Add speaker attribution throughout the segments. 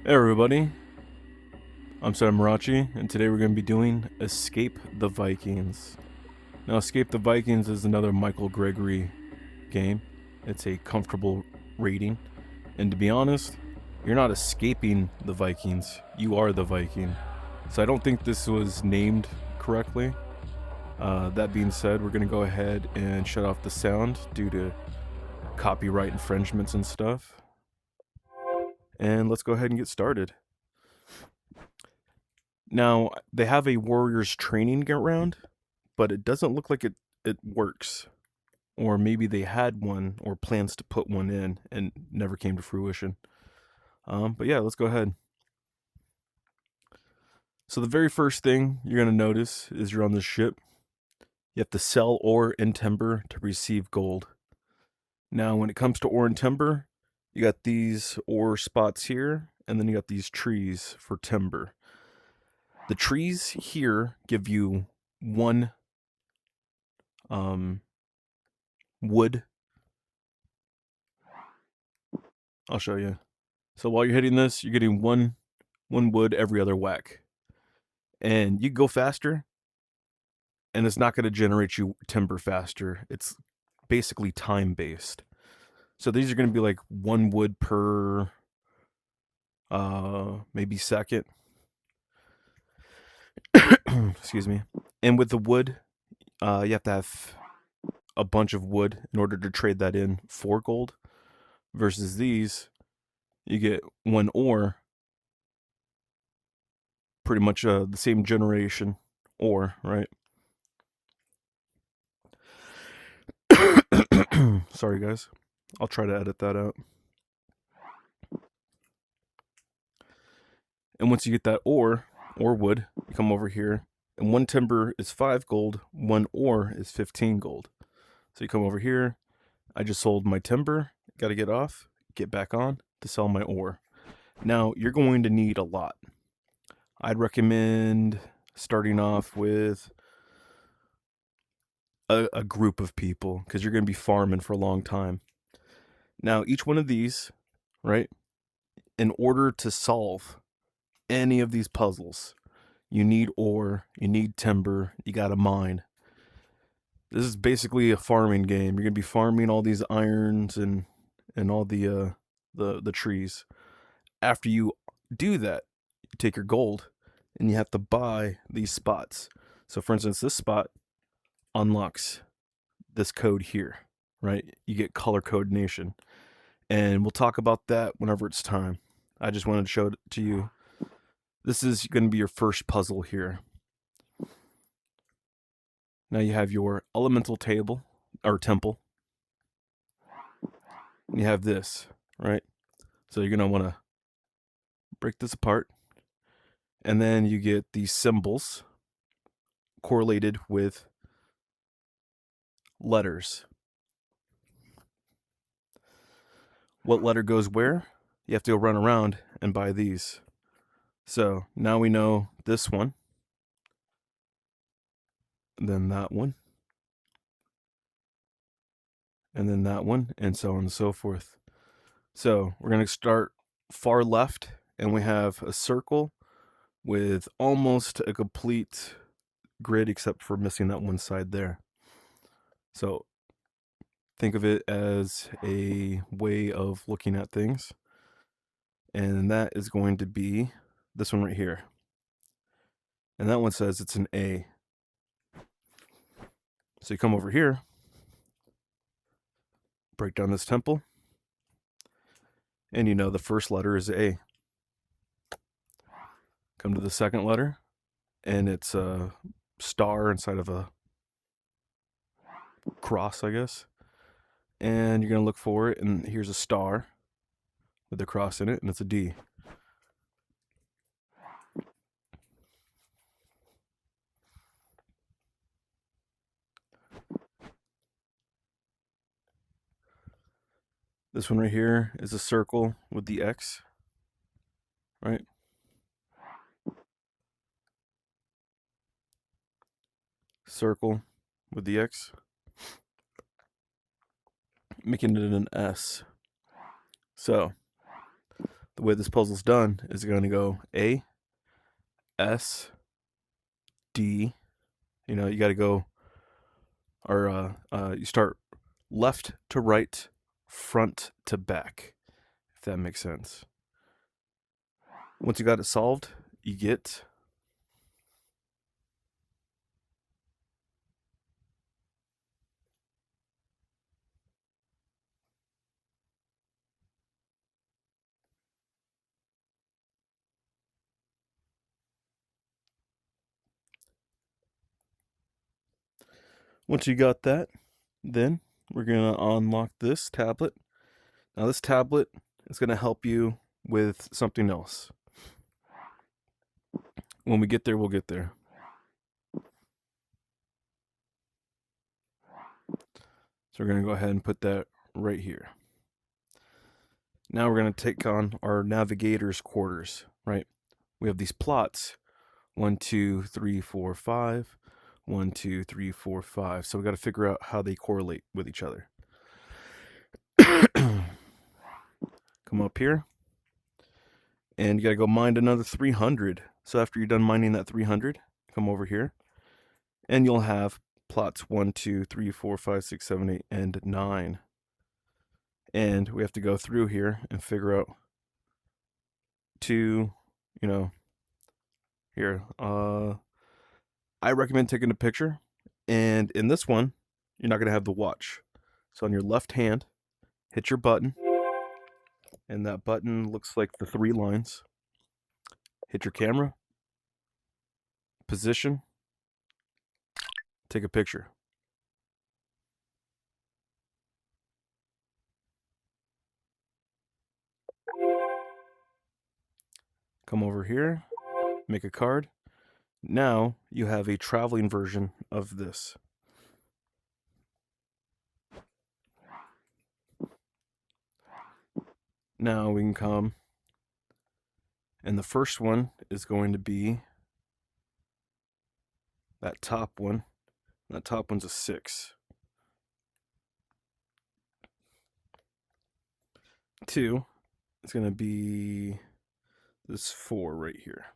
Speaker 1: Hey everybody, I'm Marachi, and today we're going to be doing Escape the Vikings. Now, Escape the Vikings is another Michael Gregory game. It's a comfortable rating, and to be honest, you're not escaping the Vikings, you are the Viking. So I don't think this was named correctly. That being said, we're going to go ahead and shut off the sound due to copyright infringements and stuff. And let's go ahead and get started. Now, they have a warrior's training ground, but it doesn't look like it works. Or maybe they had one or plans to put one in and never came to fruition. But yeah, let's go ahead. So the very first thing you're going to notice is you're on this ship. You have to sell ore and timber to receive gold. Now, when it comes to ore and timber, you got these ore spots here, and then you got these trees for timber. The trees here give you one wood. I'll show you. So while you're hitting this, you're getting one wood every other whack. And you go faster, and it's not going to generate you timber faster. It's basically time based. So these are going to be like one wood per maybe second. Excuse me. And with the wood, you have to have a bunch of wood in order to trade that in for gold. Versus these, you get one ore, pretty much the same generation ore, right? Sorry, guys. I'll try to edit that out. And once you get that ore or wood, you come over here, and one timber is 5 gold, one ore is 15 gold. So you come over here, I just sold my timber, got to get off, get back on to sell my ore. Now, you're going to need a lot. I'd recommend starting off with a group of people because you're going to be farming for a long time. Now, each one of these, right, in order to solve any of these puzzles, you need ore, you need timber, you got to mine. This is basically a farming game. You're going to be farming all these irons and all the trees. After you do that, you take your gold and you have to buy these spots. So for instance, this spot unlocks this code here, right? You get color coordination. And we'll talk about that whenever it's time. I just wanted to show it to you. This is going to be your first puzzle here. Now you have your elemental table or temple. You have this, right? So you're going to want to break this apart. And then you get these symbols correlated with letters. What letter goes where? You have to go run around and buy these. So now we know this one, and then that one, and then that one, and so on and so forth. So we're going to start far left, and we have a circle with almost a complete grid except for missing that one side there. So think of it as a way of looking at things. And that is going to be this one right here. And that one says it's an A. So you come over here, break down this temple, and you know the first letter is A. Come to the second letter, and it's a star inside of a cross, I guess. And you're going to look for it, and here's a star with a cross in it, and it's a D. This one right here is a circle with the X, right? Circle with the X, making it an S. So the way this puzzle's done is going to go A, S, D. You know, you got to go, or you start left to right, front to back, if that makes sense. Once you got it solved, you get once you got that, then we're going to unlock this tablet. Now this tablet is going to help you with something else. When we get there, we'll get there. So we're going to go ahead and put that right here. Now we're going to take on our navigator's quarters, right? We have these plots. 1, 2, 3, 4, 5. 1, 2, 3, 4, 5. So we got to figure out how they correlate with each other. Come up here. And you got to go mine another 300. So after you're done mining that 300, come over here. And you'll have plots 1, 2, 3, 4, 5, 6, 7, 8, and 9. And we have to go through here and figure out here. I recommend taking a picture. And in this one, you're not going to have the watch. So on your left hand, hit your button. And that button looks like the 3 lines. Hit your camera. Position. Take a picture. Come over here. Make a card. Now you have a traveling version of this. Now we can come, and the first one is going to be that top one. That top one's a 6. 2 is going to be this 4 right here.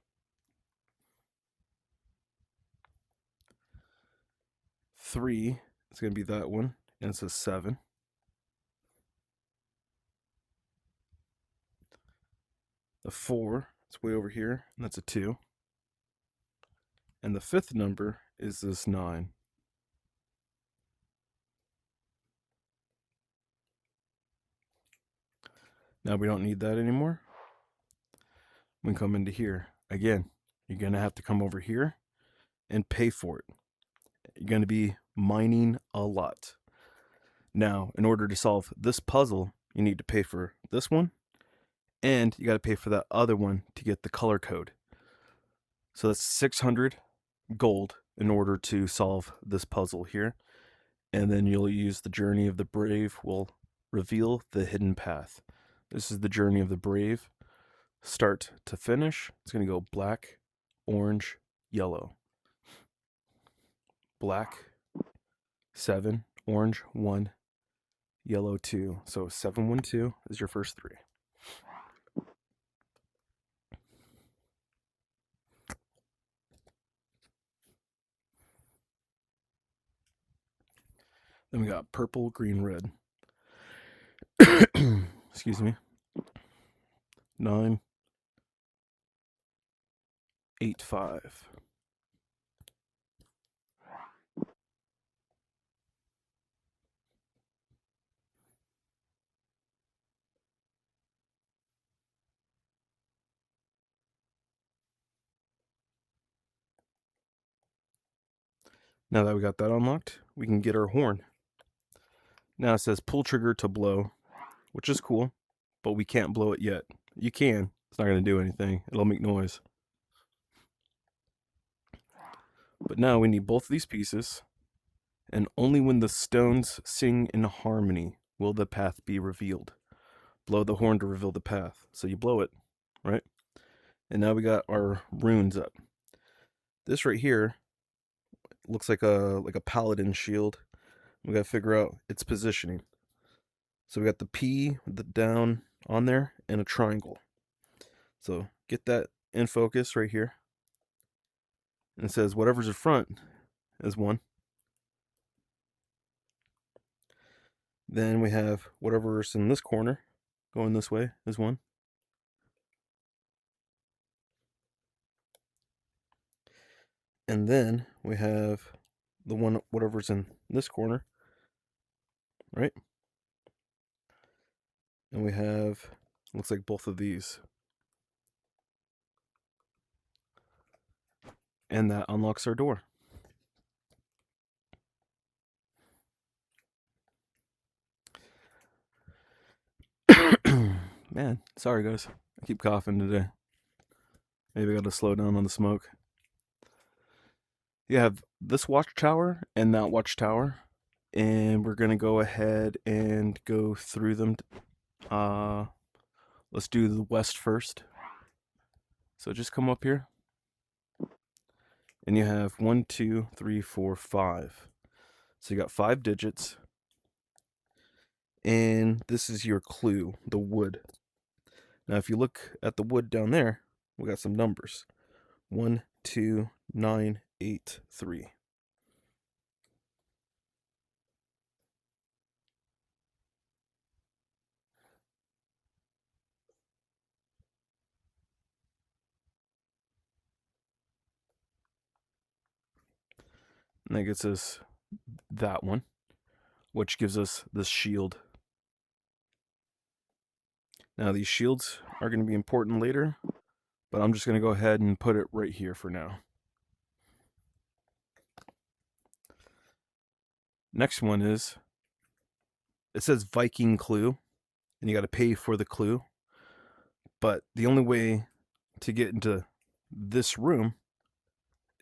Speaker 1: 3 is going to be that one, and it's a 7. The 4 is way over here, and that's a 2. And the 5th number is this 9. Now we don't need that anymore. We can come into here. Again, you're going to have to come over here and pay for it. You're going to be mining a lot. Now, in order to solve this puzzle, you need to pay for this one, and you got to pay for that other one to get the color code. So that's 600 gold in order to solve this puzzle here. And then you'll use the Journey of the Brave will reveal the hidden path. This is the Journey of the Brave. Start to finish, it's going to go black, orange, yellow. Black, 7, orange, 1, yellow, 2. So 7, 1, 2 is your first 3. Then we got purple, green, red. Excuse me. 9, 8, 5. Now that we got that unlocked, we can get our horn. Now it says pull trigger to blow, which is cool, but we can't blow it yet. You can. It's not going to do anything. It'll make noise. But now we need both of these pieces, and only when the stones sing in harmony will the path be revealed. Blow the horn to reveal the path. So you blow it, right? And now we got our runes up. This right here looks like a paladin shield. We got to figure out its positioning. So we got the P, the down on there, and a triangle. So get that in focus right here. And it says whatever's in front is 1. Then we have whatever's in this corner going this way is 1. And then we have the one, whatever's in this corner, right? And we have, looks like both of these. And that unlocks our door. Man, sorry guys. I keep coughing today. Maybe I gotta slow down on the smoke. You have this watchtower and that watchtower. And we're gonna go ahead and go through them. Let's do the west first. So just come up here. And you have 1, 2, 3, 4, 5. So you got 5 digits. And this is your clue, the wood. Now, if you look at the wood down there, we got some numbers 1, 2, 9, 8, 3. And that gets us that one, which gives us this shield. Now, these shields are going to be important later, but I'm just going to go ahead and put it right here for now. Next one is, it says Viking clue, and you got to pay for the clue. But the only way to get into this room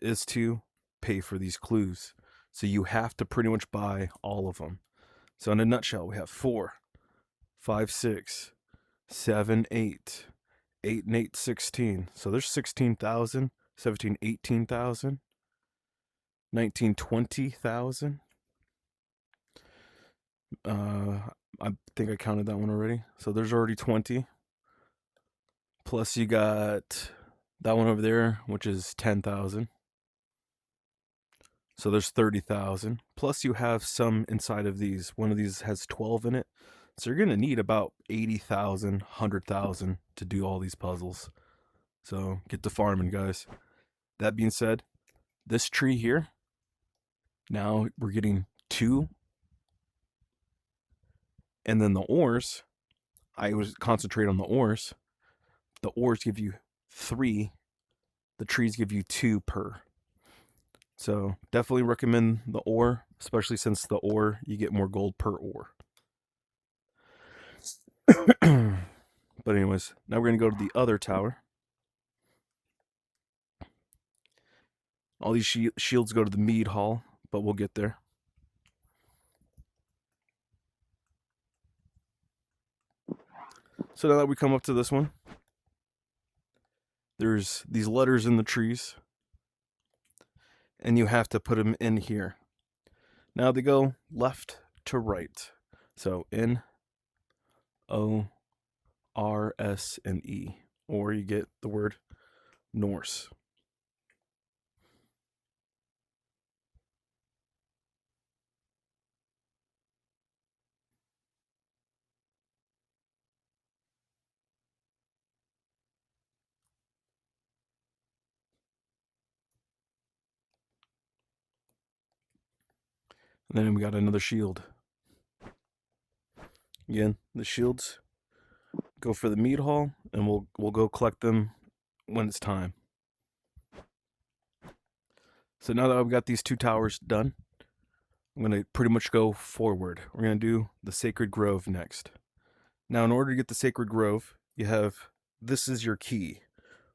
Speaker 1: is to pay for these clues. So you have to pretty much buy all of them. So in a nutshell, we have 4, 5, 6, 7, 8, 8 and 8, 16. So there's 16,000, 17, 18,000, 19, 20,000. I think I counted that one already. So there's already 20. Plus you got that one over there, which is 10,000. So there's 30,000. Plus you have some inside of these. One of these has 12 in it. So you're going to need about 80,000, 100,000 to do all these puzzles. So get to farming, guys. That being said, this tree here, now we're getting 2. And then the ores, I was concentrate on the ores. The ores give you 3. The trees give you 2 per. So definitely recommend the ore, especially since the ore, you get more gold per ore. But anyways, now we're going to go to the other tower. All these shields go to the mead hall, but we'll get there. So now that we come up to this one, there's these letters in the trees, and you have to put them in here. Now they go left to right. So N, O, R, S, and E. Or you get the word Norse. And then we got another shield. Again, the shields go for the mead hall, and we'll go collect them when it's time. So now that I've got these 2 towers done, I'm going to pretty much go forward. We're going to do the Sacred Grove next. Now, in order to get the Sacred Grove, you have, this is your key.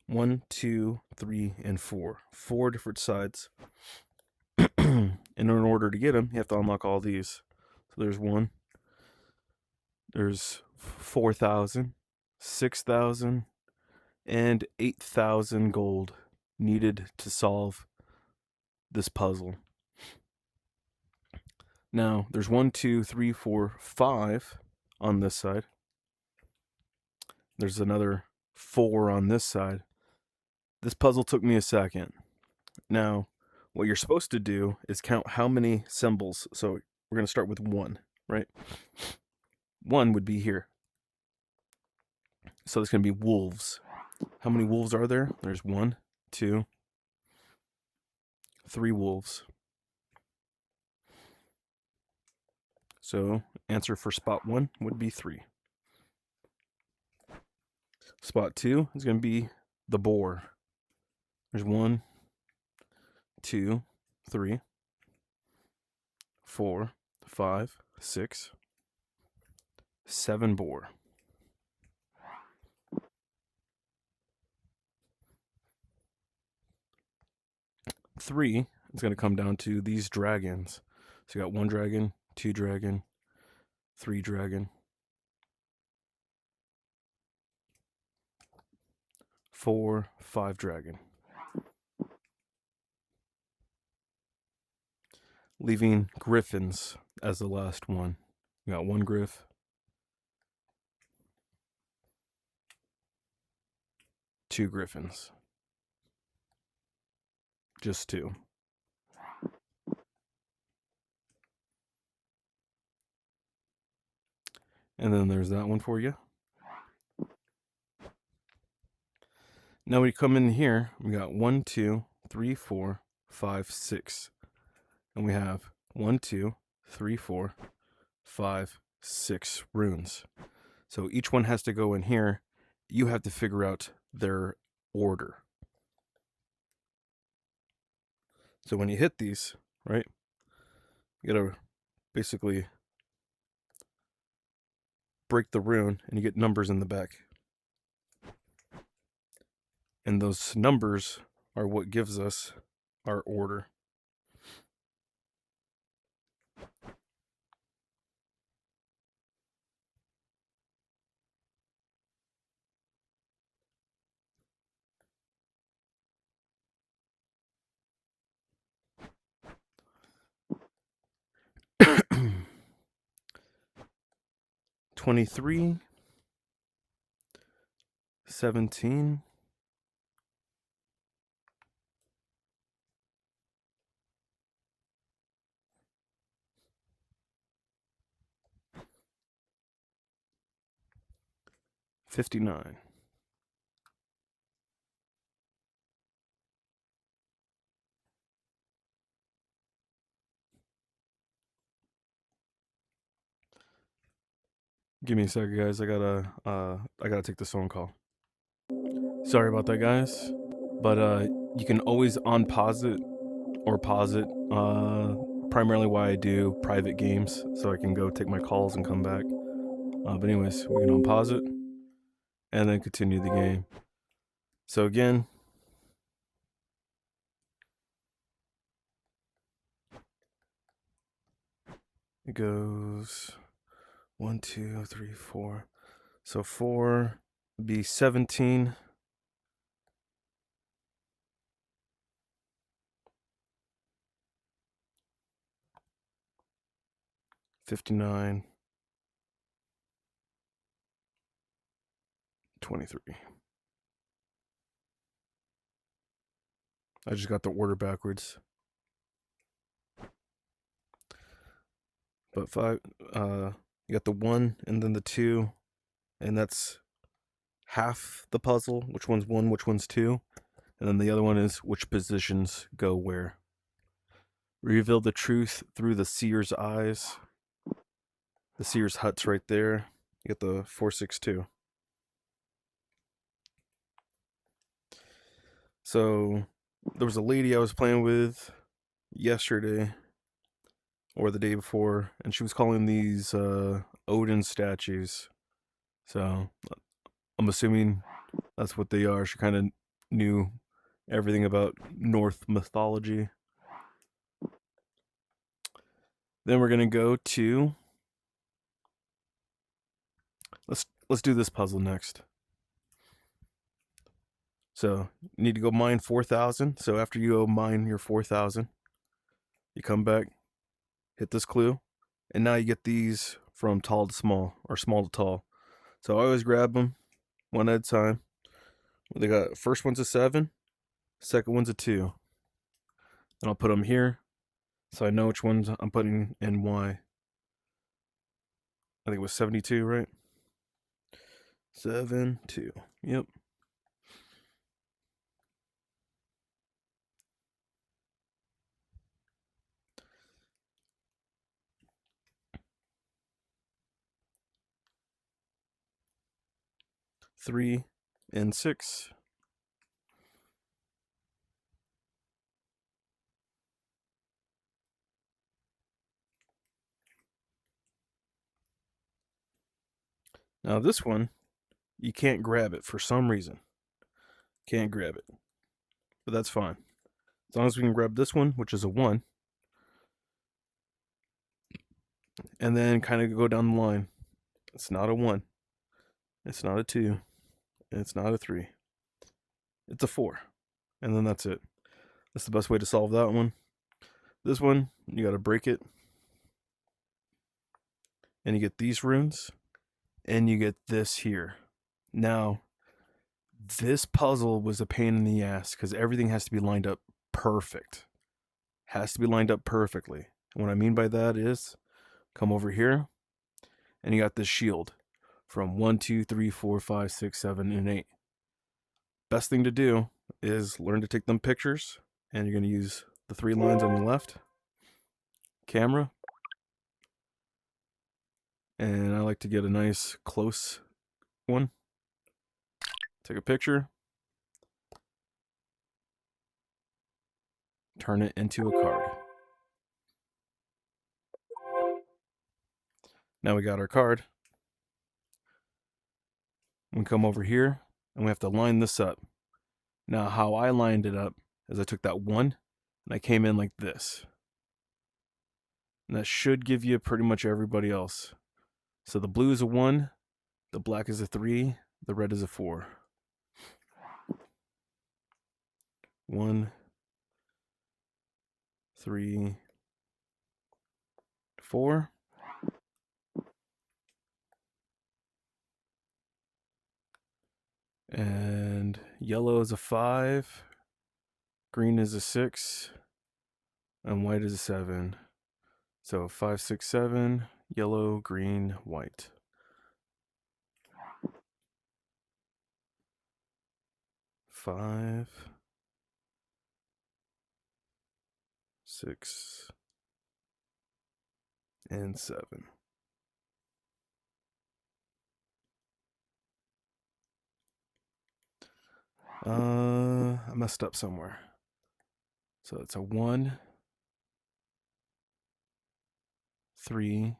Speaker 1: 1, 2, 3, and 4. 4 different sides. And in order to get them, you have to unlock all these. So there's 1. There's 4,000, 6,000, and 8,000 gold needed to solve this puzzle. Now, there's 1, 2, 3, 4, 5 on this side. There's another 4 on this side. This puzzle took me a second. Now, what you're supposed to do is count how many symbols. So we're going to start with 1, right? 1 would be here. So it's going to be wolves. How many wolves are there? There's 1, 2, 3 wolves. So answer for spot 1 would be 3. Spot 2 is going to be the boar. There's 1, 2, 3, 4, 5, 6, 7 boar. 3 is going to come down to these dragons. So you got 1 dragon, 2 dragon, 3 dragon, 4, 5 dragon. Leaving griffins as the last one. You got 1 griff, 2 griffins. Just 2. And then there's that one for you. Now we come in here, we got 1, 2, 3, 4, 5, 6. And we have 1, 2, 3, 4, 5, 6 runes. So each one has to go in here. You have to figure out their order. So when you hit these, right, you gotta basically break the rune and you get numbers in the back. And those numbers are what gives us our order. $23, 17, 59. Give me a second, guys. I gotta take this phone call. Sorry about that, guys. But you can always unpause it or pause it. Primarily why I do private games, so I can go take my calls and come back. But anyways, we can unpause it and then continue the game. So again, it goes 1, 2, 3, 4. So 4 would be 17. 59, 23. I just got the order backwards. But 5, you got the 1 and then the 2, and that's half the puzzle. Which one's 1, which one's 2, and then the other one is which positions go where. Reveal the truth through the seer's eyes. The seer's hut's right there. You get the 462. So there was a lady I was playing with yesterday or the day before, and she was calling these Odin statues. So I'm assuming that's what they are. She kind of knew everything about Norse mythology. Then we're gonna go to let's do this puzzle next. So you need to go mine 4,000. So after you go mine your 4,000, you come back, hit this clue, and now you get these from tall to small or small to tall. So I always grab them one at a time. They got first one's a 7, second one's a 2. And I'll put them here so I know which ones I'm putting in why. I think it was 72, right? 7, 2. Yep. Three and 6. Now this one, you can't grab it for some reason. Can't grab it. But that's fine. As long as we can grab this one, which is a 1, and then kind of go down the line. It's not a 1. It's not a 2. It's not a 3. It's a 4. And then that's it. That's the best way to solve that one. This one, you got to break it. And you get these runes. And you get this here. Now, this puzzle was a pain in the ass because everything has to be lined up perfect. Has to be lined up perfectly. And what I mean by that is, come over here, and you got this shield from 1, 2, 3, 4, 5, 6, 7, and 8. Best thing to do is learn to take them pictures, and you're going to use the 3 lines on your left, camera, and I like to get a nice close one. Take a picture, turn it into a card. Now we got our card. We come over here, and we have to line this up. Now, how I lined it up is I took that 1, and I came in like this. And that should give you pretty much everybody else. So the blue is a 1, the black is a 3, the red is a 4. 1, 3, 4. And yellow is a 5, green is a 6, and white is a 7. So 5, 6, 7, yellow, green, white. 5, 6, and 7. I messed up somewhere. So it's a 1, 3,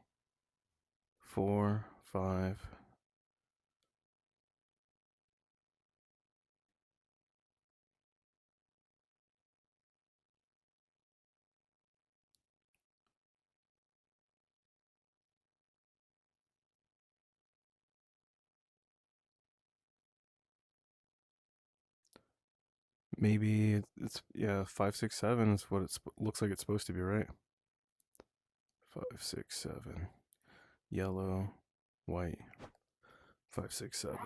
Speaker 1: 4, 5. Maybe it's, yeah, 5, 6, 7 is what it looks like it's supposed to be, right? 5, 6, 7. Yellow, white. 5, 6, 7.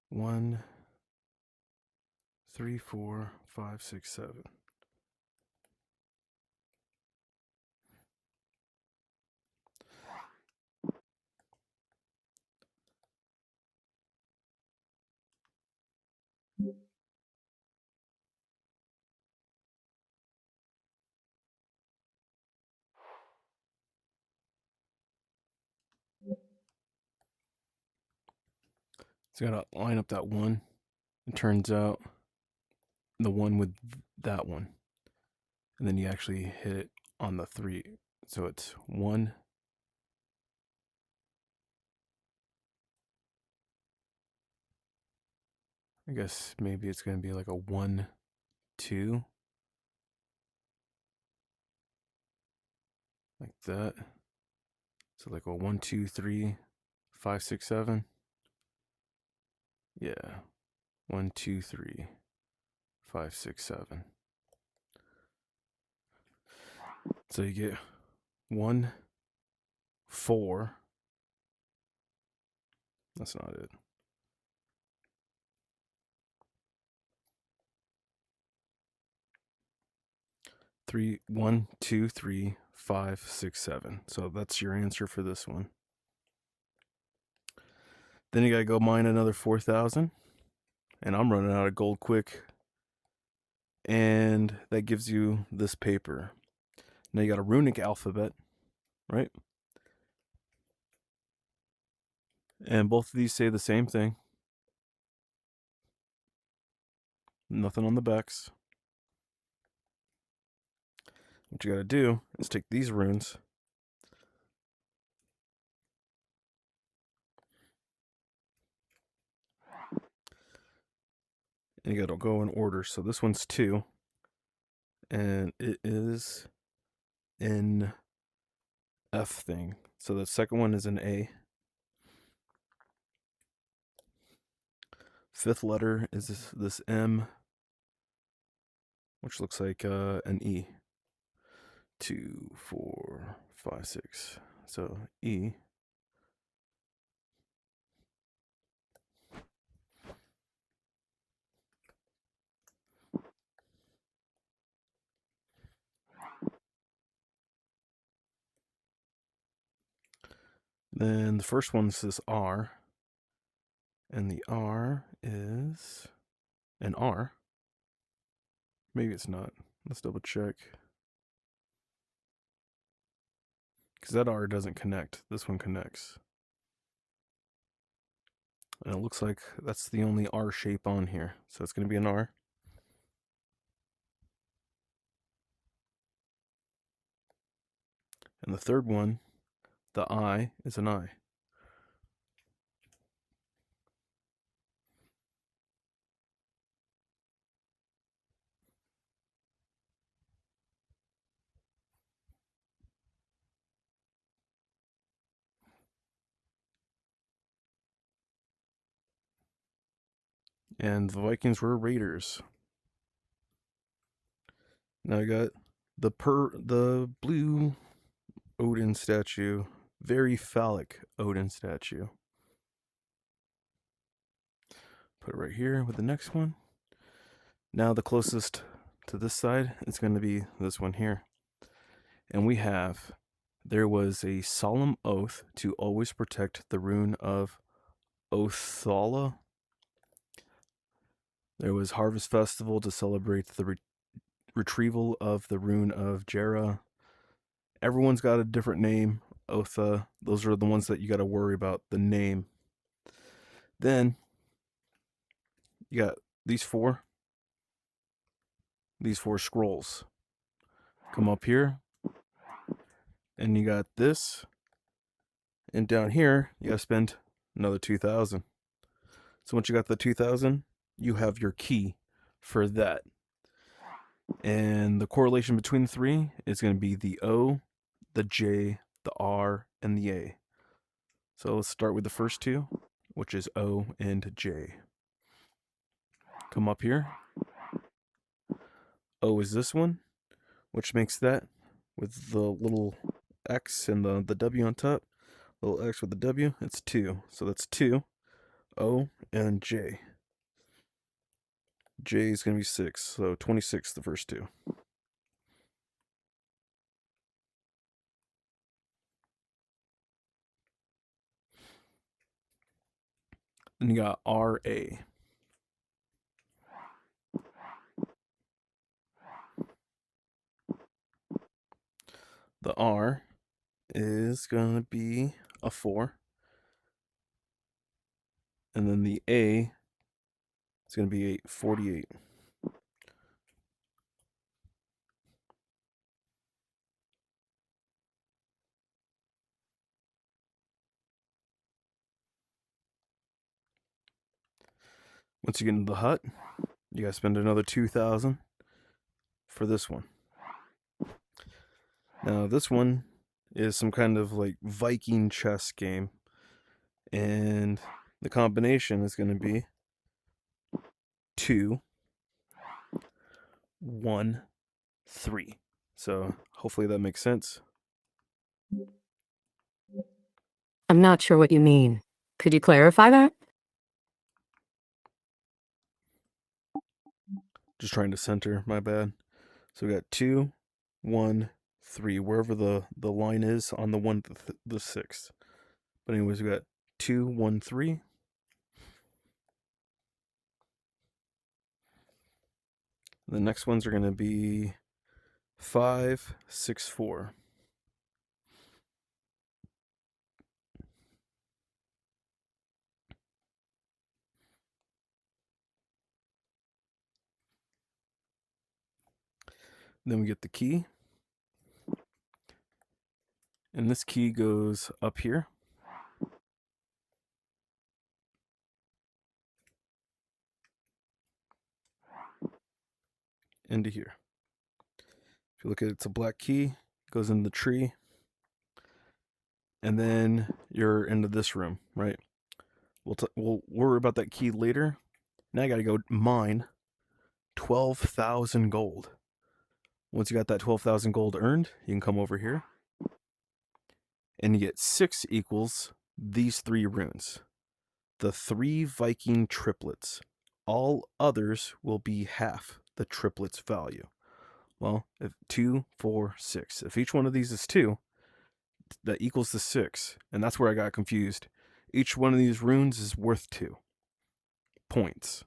Speaker 1: 1, 3, 4, 5, 6, 7. So you gotta line up that 1. It turns out the 1 with that one. And then you actually hit it on the 3. So it's 1. I guess maybe it's gonna be like a 1, 2. Like that. So like a 1, 2, 3, 5, 6, 7. Yeah. 1, 2, 3, 5, 6, 7. So you get 1, 4. That's not it. 3, 1, 2, 3, 5, 6, 7. So that's your answer for this one. Then you gotta go mine another 4,000. And I'm running out of gold quick. And that gives you this paper. Now you got a runic alphabet, right? And both of these say the same thing. Nothing on the backs. What you gotta do is take these runes and you gotta go in order. So this one's 2, and it is an F thing. So the second one is an A. Fifth letter is this M, which looks like an E. 2, 4, 5, 6. So E. Then the first one's this R, and the R is an R. Maybe it's not. Let's double check. Because that R doesn't connect. This one connects. And it looks like that's the only R shape on here. So it's going to be an R. And the third one, the I, is an I. And the Vikings were raiders. Now I got the blue Odin statue. Very phallic Odin statue. Put it right here with the next one. Now the closest to this side is going to be this one here. And we have, there was a solemn oath to always protect the rune of Othala. There was harvest festival to celebrate the retrieval of the rune of Jera. Everyone's got a different name. Otha, those are the ones that you got to worry about the name. Then you got these four scrolls. Come up here, and you got this, and down here you got to spend another 2,000. So once you got the 2,000, you have your key for that. And the correlation between the three is going to be the O, the J, the R, and the A. So let's start with the first two, which is O and J. Come up here. O is this one, which makes that with the little X and the W on top. Little X with the W, it's 2. So that's 2, O, and J. J is going to be 6, so 26 the first two. Then you got RA. The R is going to be a 4. And then the A is going to be 48. Once you get into the hut, you got to spend another 2,000 for this one. Now, this one is some kind of like Viking chess game. And the combination is going to be 2, 1, 3. So hopefully that makes sense.
Speaker 2: I'm not sure what you mean. Could you clarify that?
Speaker 1: Just trying to center, my bad. So we got 2, 1, 3, wherever the line is on the 1 to the 6. But anyways, we got 2, 1, 3. The next ones are going to be 5, 6, 4. Then we get the key. And this key goes up here. Into here. If you look at it, it's a black key, goes in the tree. And then you're into this room, right? We'll worry about that key later. Now I got to go mine 12,000 gold. Once you got that 12,000 gold earned, you can come over here. And you get 6 equals these 3 runes. The 3 Viking triplets. All others will be half the triplets value. Well, if 2, 4, 6. If each one of these is 2, that equals the 6. And that's where I got confused. Each one of these runes is worth 2 points.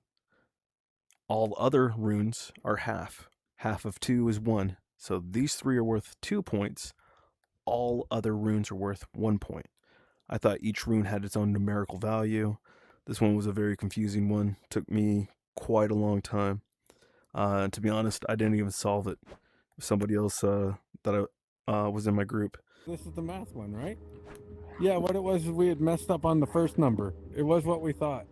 Speaker 1: All other runes are half. Half of 2 is 1. So these 3 are worth 2 points. All other runes are worth 1 point. I thought each rune had its own numerical value. This one was a very confusing one. Took me quite a long time. To be honest, I didn't even solve it. Somebody else that I was in my group.
Speaker 3: This is the math one, right? Yeah, what it was is we had messed up on the first number. It was what we thought.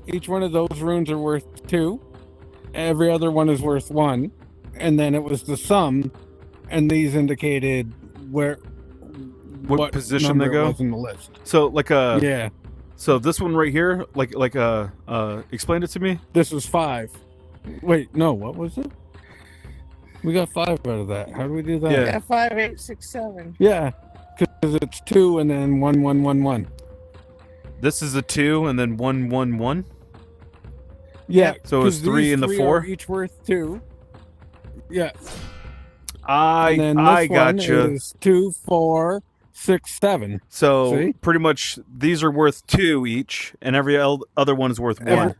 Speaker 3: Each one of those runes are worth 2. Every other one is worth 1. And then it was the sum, and these indicated what
Speaker 1: position they
Speaker 3: number it
Speaker 1: go
Speaker 3: was in the list.
Speaker 1: So like
Speaker 3: Yeah,
Speaker 1: So this one right here, explain it to me.
Speaker 3: this was 5. Wait, no, what was it? We got 5 out of that. How do we do that?
Speaker 1: Yeah.
Speaker 4: Got 5, 8, 6, 7.
Speaker 3: Yeah, because it's 2 and then 1, 1, 1, 1.
Speaker 1: This is a 2 and then 1, 1, 1.
Speaker 3: Yeah.
Speaker 1: So it's 3 and the 4.
Speaker 3: Each worth 2. Yeah.
Speaker 1: I
Speaker 3: And then this
Speaker 1: gotcha.
Speaker 3: one is 2, 4, 6, 7.
Speaker 1: So
Speaker 3: See?
Speaker 1: pretty much these are worth 2 each, and every other one is worth 1.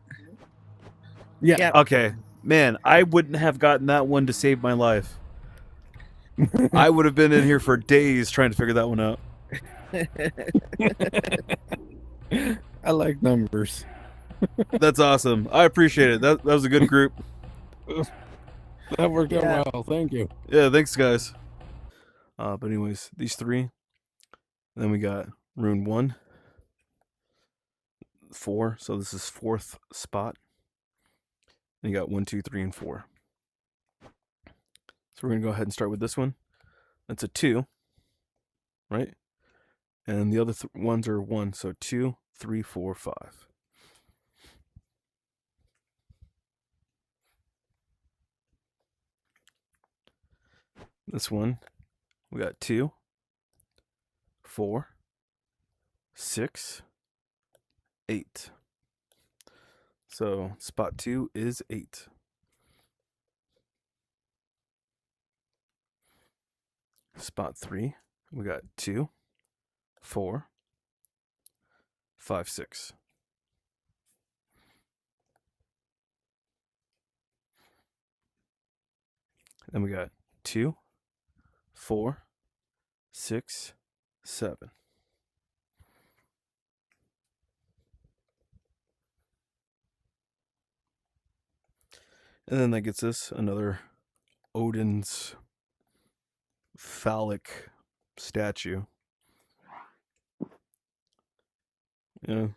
Speaker 3: Yeah.
Speaker 4: Yep.
Speaker 1: Okay, man, I wouldn't have gotten that one to save my life. I would have been in here for days trying to figure that one out.
Speaker 3: I like numbers.
Speaker 1: That's awesome. I appreciate it. That was a good group.
Speaker 3: That worked
Speaker 4: Yeah.
Speaker 3: out well. Thank you.
Speaker 1: Yeah, thanks guys. But anyways, these 3. Then we got rune 1, 4. So this is 4th spot. And you got 1, 2, 3, and 4. So we're gonna go ahead and start with this one. That's a 2, right? And the other ones are 1. So 2, 3, 4, 5. This one, we got 2, 4, 6, 8. So spot 2 is 8. Spot 3, we got 2, 4, 5, 6. Then we got 2, 4, 6, 7. And then that gets us another Odin's phallic statue. Yeah.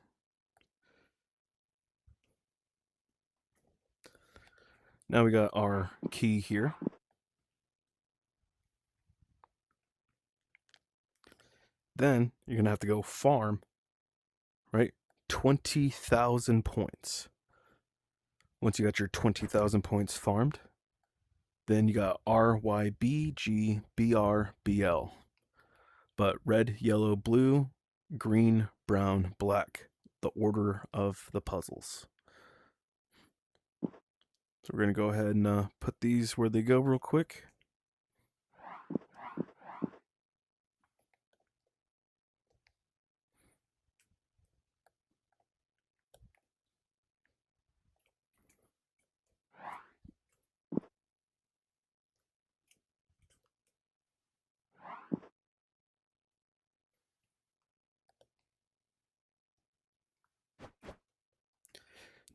Speaker 1: Now we got our key here. Then you're going to have to go farm, right? 20,000 points. Once you got your 20,000 points farmed, then you got RYBGBRBL. But red, yellow, blue, green, brown, black. The order of the puzzles. So we're going to go ahead and put these where they go real quick.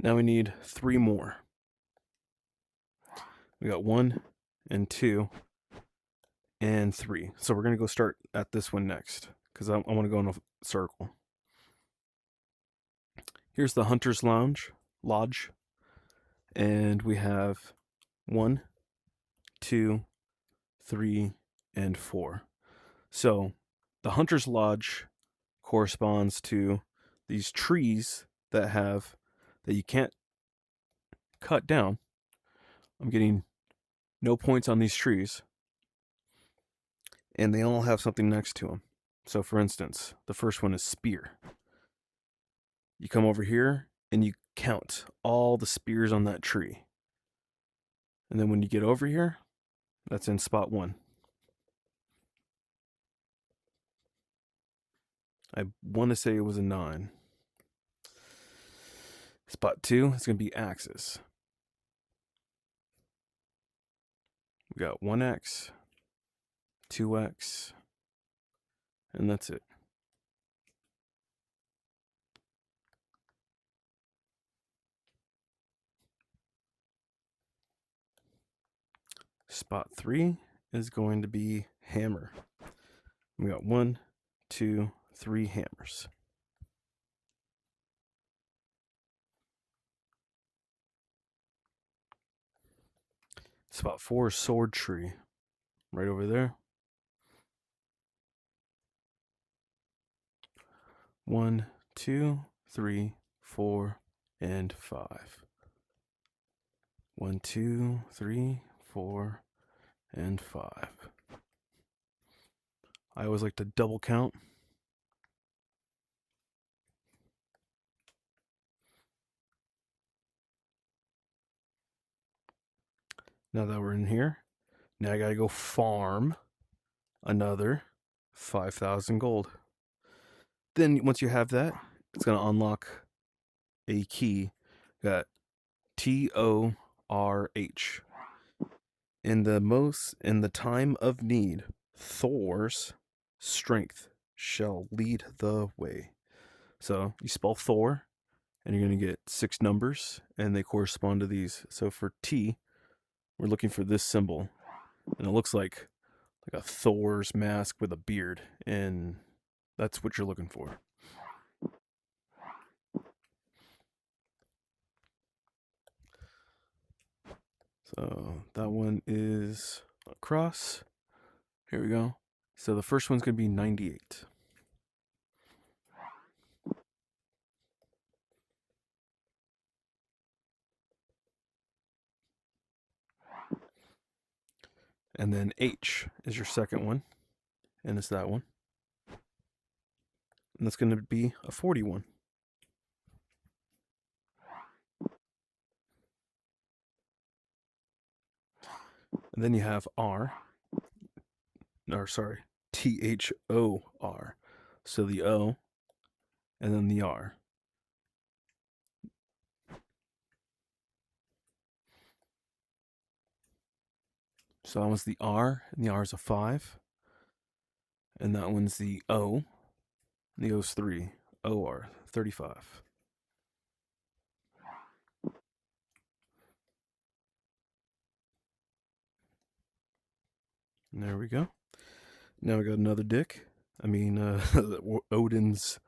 Speaker 1: Now we need 3 more. We got 1 and 2 and 3. So we're going to go start at this one next because I want to go in a circle. Here's the Hunter's Lodge. And we have 1, 2, 3, and 4. So the Hunter's Lodge corresponds to these trees that you can't cut down. I'm getting no points on these trees. And they all have something next to them. So for instance, the first one is spear. You come over here and you count all the spears on that tree. And then when you get over here, that's in spot 1. I want to say it was a 9. Spot 2 is going to be axes. We got 1x, 2x, and that's it. Spot 3 is going to be hammer. We got 1, 2, 3 hammers. Spot 4 is sword tree, right over there. 1, 2, 3, 4, and 5. 1, 2, 3, 4, and 5. I always like to double count. Now that we're in here, now I gotta go farm another 5,000 gold. Then once you have that, it's gonna unlock a key. Got TORH. In the time of need, Thor's strength shall lead the way. So you spell Thor, and you're gonna get 6 numbers, and they correspond to these. So for T, we're looking for this symbol, and it looks like a Thor's mask with a beard, and that's what you're looking for. So that one is across. Here we go. So the first one's going to be 98. And then H is your second one, and it's that one. And that's going to be a 41. And then you have THOR. So the O, and then the R. So that one's the R, and the R is a 5. And that one's the O, and the O's 3. OR, 35. And there we go. Now we got another dick. I mean, Odin's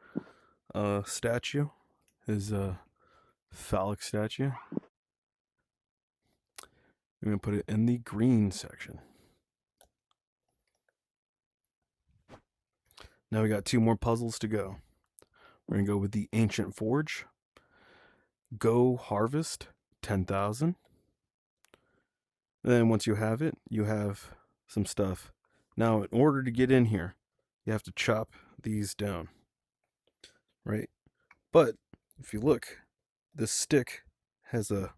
Speaker 1: statue, his phallic statue. I'm going to put it in the green section. Now we got 2 more puzzles to go. We're going to go with the Ancient Forge. Go harvest 10,000. Then once you have it, you have some stuff. Now, in order to get in here, you have to chop these down, right? But if you look, this stick has a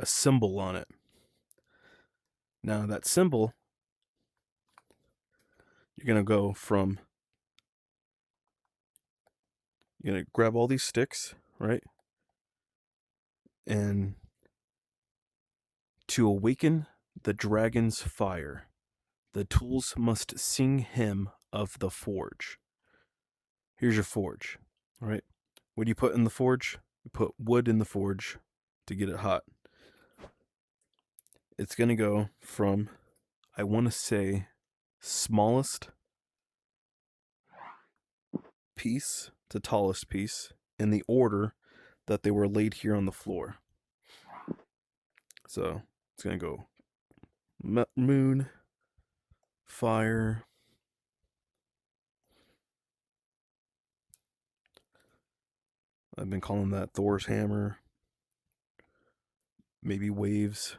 Speaker 1: symbol on it. Now that symbol, you're going to go from, you're going to grab all these sticks, right? And to awaken the dragon's fire, the tools must sing hymn of the forge. here's your forge. All right. What do you put in the forge? You put wood in the forge to get it hot. It's going to go from, I want to say, smallest piece to tallest piece in the order that they were laid here on the floor. So it's going to go moon, fire, I've been calling that Thor's hammer, maybe waves,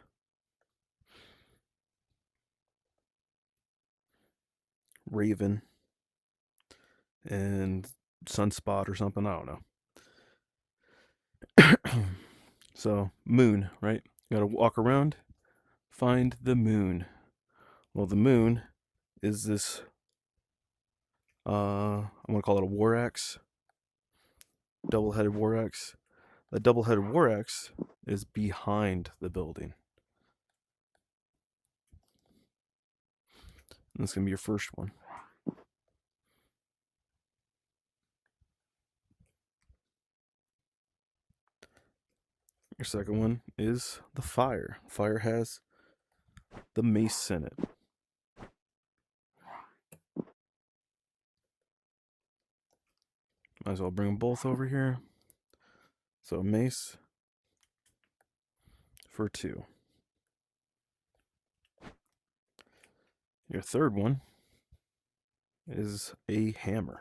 Speaker 1: raven, and sunspot or something. I don't know. So moon, right? You gotta walk around, find the moon. Well, the moon is this. I'm gonna call it a war axe, double-headed war axe. The double-headed war axe is behind the building. And this is gonna be your first one. Your second one is the fire. Fire has the mace in it. Might as well bring them both over here. So mace for 2. Your third one is a hammer.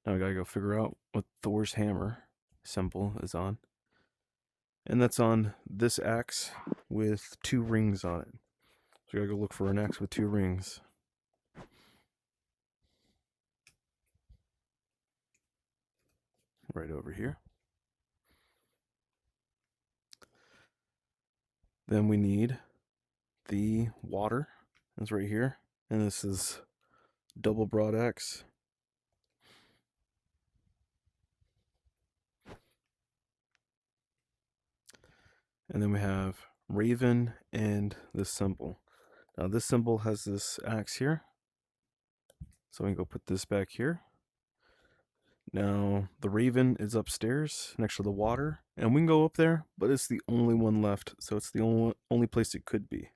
Speaker 1: Now I gotta go figure out what Thor's hammer symbol is on. And that's on this axe with 2 rings on it. So I gotta go look for an axe with 2 rings. Right over here. Then we need the water. It's right here. And this is double broad axe. And then we have raven and this symbol. Now this symbol has this axe here. So we can go put this back here. Now the raven is upstairs next to the water. And we can go up there, but it's the only one left. So it's the only place it could be.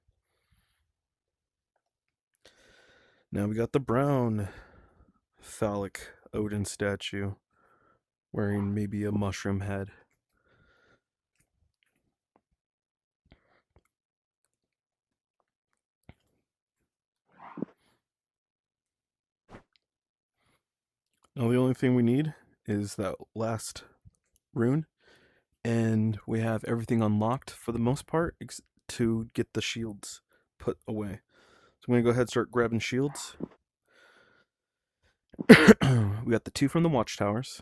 Speaker 1: Now we got the brown phallic Odin statue wearing maybe a mushroom head. Now the only thing we need is that last rune, and we have everything unlocked for the most part to get the shields put away. So I'm going to go ahead and start grabbing shields. We got the 2 from the watchtowers.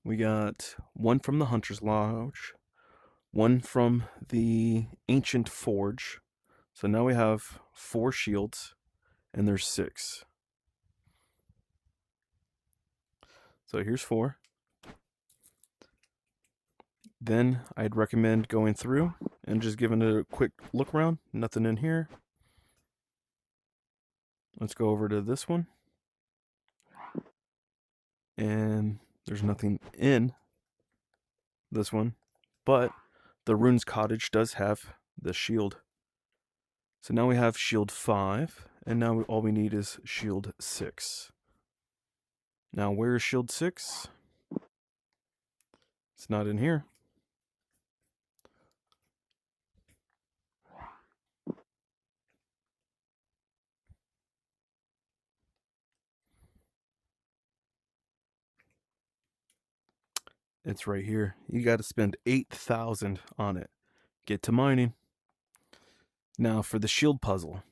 Speaker 1: We got 1 from the Hunter's Lodge. 1 from the Ancient Forge. So now we have 4 shields, and there's 6. So here's 4. Then I'd recommend going through and just giving it a quick look around. Nothing in here. Let's go over to this one. And there's nothing in this one, but the Rune's Cottage does have the shield. So now we have shield 5, and now all we need is shield 6. Now where is shield 6? It's not in here. It's right here. You got to spend 8,000 on it. Get to mining. Now for the shield puzzle.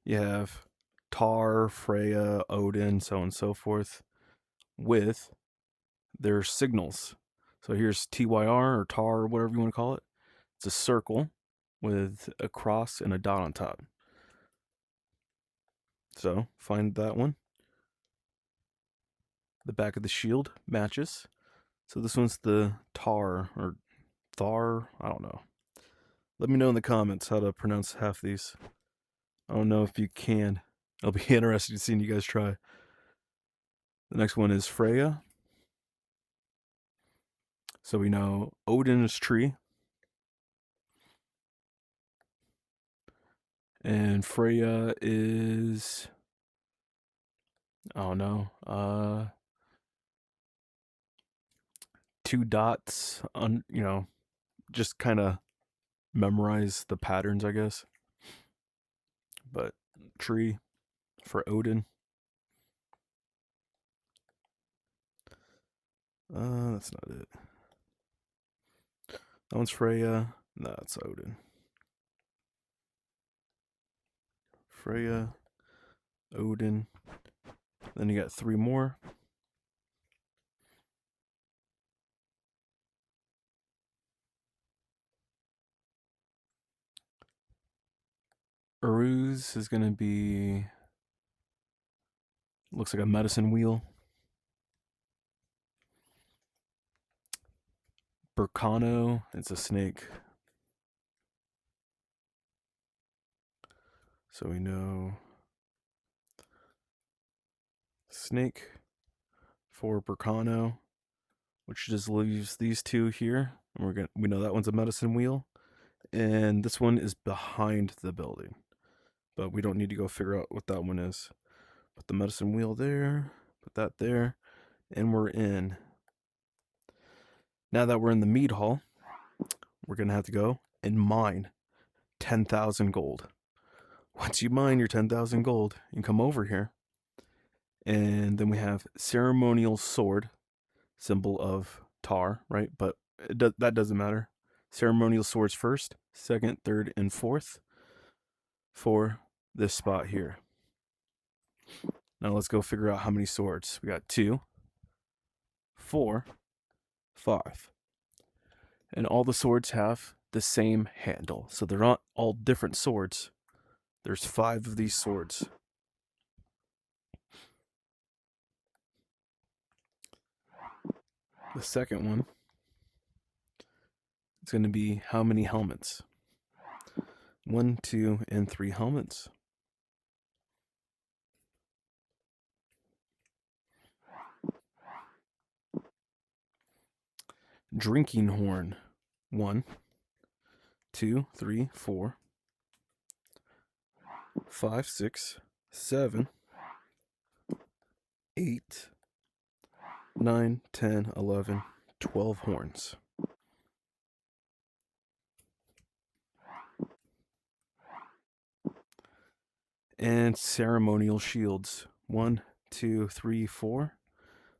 Speaker 1: You have Tar, Freya, Odin, so on and so forth, with their signals. So here's TYR or Tar or whatever you want to call it. It's a circle with a cross and a dot on top. So find that one. The back of the shield matches. So this one's the Tar or Thar. I don't know. Let me know in the comments how to pronounce half these. I don't know if you can. I'll be interested in seeing you guys try. The next one is Freya. So we know Odin is tree. And Freya is, oh no, 2 dots on, just kind of memorize the patterns, I guess. But tree for Odin. That's not it. That one's Freya. No, that's Odin. Freya, Odin. Then you got 3 more. Uruz is going to be, looks like a medicine wheel. Burkano, it's a snake. So we know snake for Burkano, which just leaves these 2 here. And we know that one's a medicine wheel. And this one is behind the building. But we don't need to go figure out what that one is. Put the medicine wheel there, put that there, and we're in. Now that we're in the mead hall, we're going to have to go and mine 10,000 gold. Once you mine your 10,000 gold, you can come over here. And then we have ceremonial sword, symbol of tar, right? But that doesn't matter. Ceremonial swords first, second, third, and fourth for this spot here. Now let's go figure out how many swords. We got 2, 4, 5. And all the swords have the same handle. So they're not all different swords. There's 5 of these swords. The second one is going to be how many helmets? 1, 2, and 3 helmets. Drinking horn. 1, 2, 3, 4, 5, 6, 7, 8, 9, 10, 11, 12 horns. And ceremonial shields. 1, 2, 3, 4,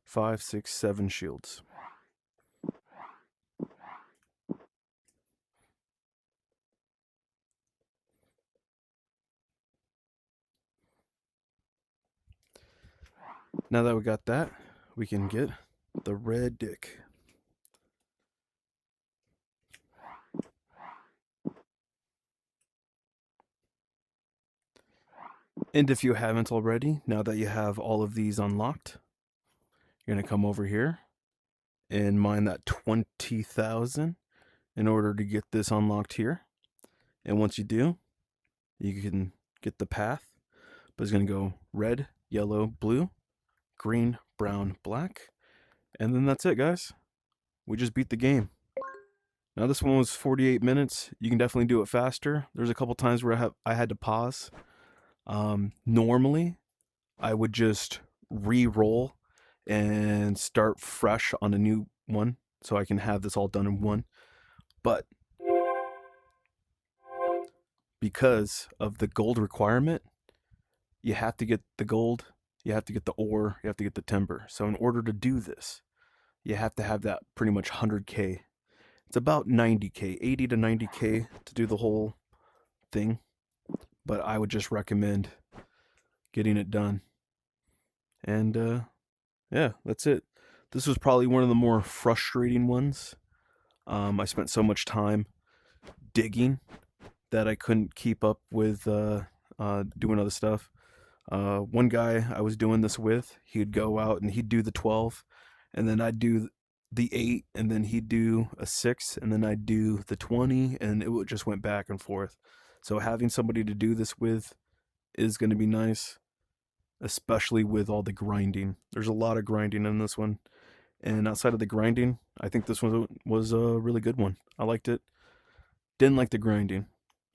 Speaker 1: 5, 6, 7 shields. Now that we got that, we can get the red dick. And if you haven't already, now that you have all of these unlocked, you're going to come over here and mine that 20,000 in order to get this unlocked here. And once you do, you can get the path, but it's going to go red, yellow, blue, green, brown, black. And then that's it, guys. We just beat the game. Now this one was 48 minutes. You can definitely do it faster. There's a couple times where I had to pause. Normally, I would just re-roll and start fresh on a new one so I can have this all done in one. But because of the gold requirement, you have to get the gold, you have to get the ore, you have to get the timber. So in order to do this, you have to have that pretty much 100K. It's about 90K, 80 to 90K to do the whole thing. But I would just recommend getting it done. And yeah, that's it. This was probably one of the more frustrating ones. I spent so much time digging that I couldn't keep up with doing other stuff. One guy I was doing this with, he'd go out and he'd do the 12, and then I'd do the 8, and then he'd do a 6, and then I'd do the 20, and it just went back and forth. So having somebody to do this with is going to be nice. especially with all the grinding. There's a lot of grinding in this one. And outside of the grinding, I think this one was a really good one. I liked it. Didn't like the grinding.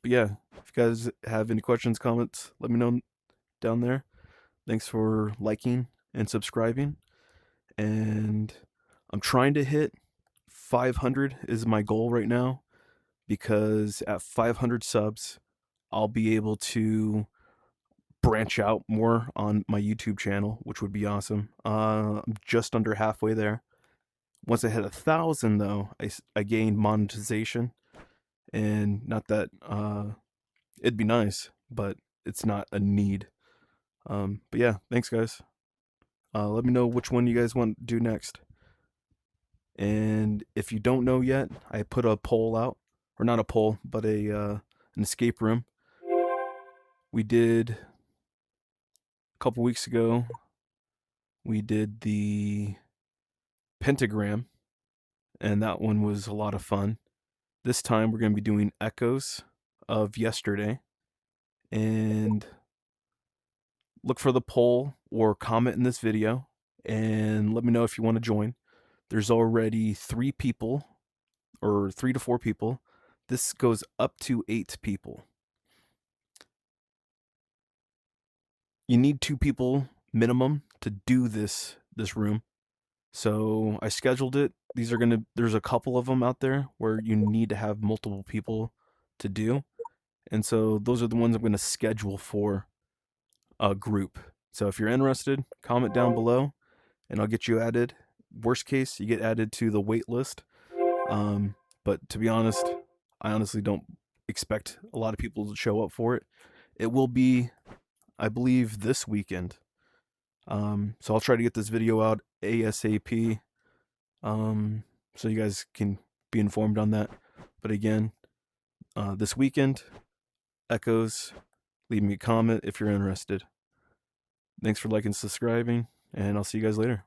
Speaker 1: But yeah, if you guys have any questions, comments, let me know down there. Thanks for liking and subscribing. And I'm trying to hit 500 is my goal right now, because at 500 subs, I'll be able to branch out more on my YouTube channel, which would be awesome. I'm just under halfway there. Once I hit 1,000, though, I gained monetization, and not that it'd be nice, but it's not a need. But yeah, thanks, guys. Let me know which one you guys want to do next. And if you don't know yet, I put a poll out, or not a poll, but an escape room. We did a couple weeks ago. We did the pentagram, and that one was a lot of fun. This time we're going to be doing echoes of yesterday, and look for the poll or comment in this video and let me know if you want to join. There's already 3 people, or 3 to 4 people. This goes up to 8 people. You need 2 people minimum to do this room. So I scheduled it. There's a couple of them out there where you need to have multiple people to do. And so those are the ones I'm going to schedule for a group. So if you're interested, comment down below and I'll get you added. Worst case, you get added to the wait list. But to be honest, I honestly don't expect a lot of people to show up for it. It will be, I believe, this weekend. So I'll try to get this video out ASAP, so you guys can be informed on that. But again, this weekend, echoes, leave me a comment if you're interested. Thanks for liking and subscribing, and I'll see you guys later.